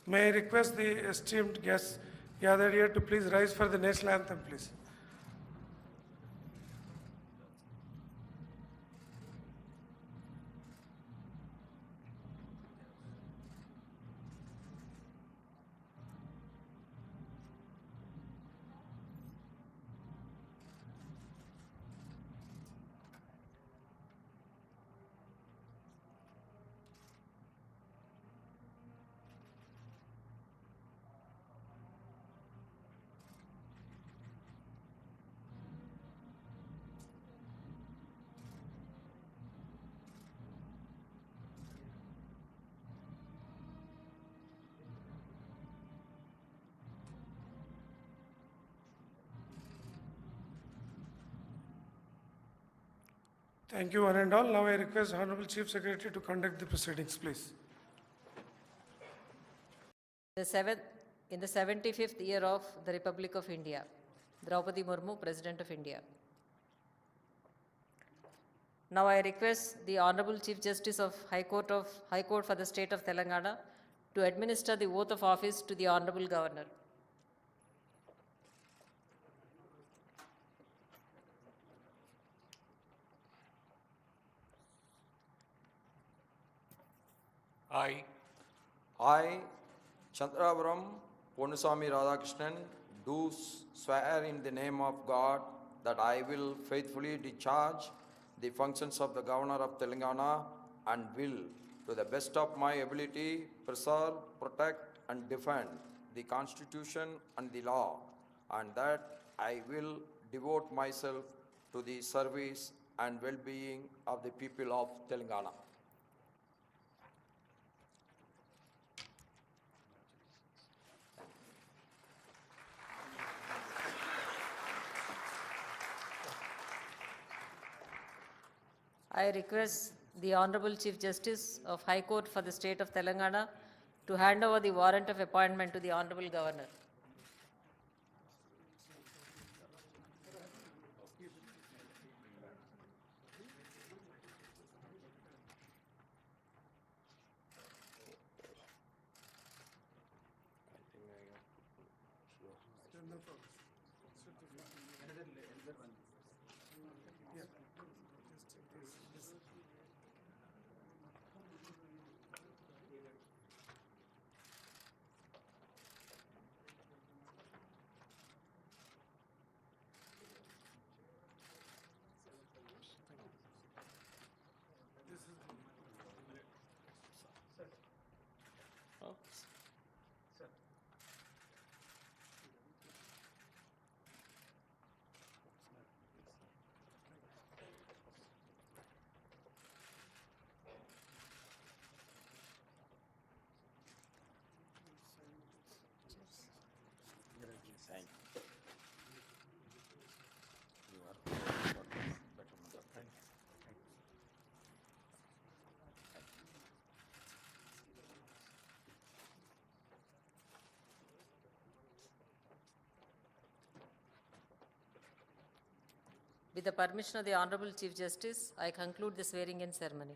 May I request the esteemed guests gathered here to please rise for the national anthem, please. Thank you, one and all. Now I request Honorable Chief Secretary to conduct the proceedings, please. In the 75th year of the Republic of India, Draupadi Murmu, President of India. Now I request the Honorable Chief Justice of High Court for the State of Telangana to administer the oath of office to the Honorable Governor. I, Chandravaram Ponusami Radhakrishnan, do swear in the name of God that I will faithfully discharge the functions of the Governor of Telangana and will, to the best of my ability, preserve, protect and defend the Constitution and the law, and that I will devote myself to the service and well-being of the people of Telangana. I request the Honorable Chief Justice of High Court for the State of Telangana to hand over the warrant of appointment to the Honorable Governor. With the permission of the Honorable Chief Justice, I conclude the swearing-in ceremony.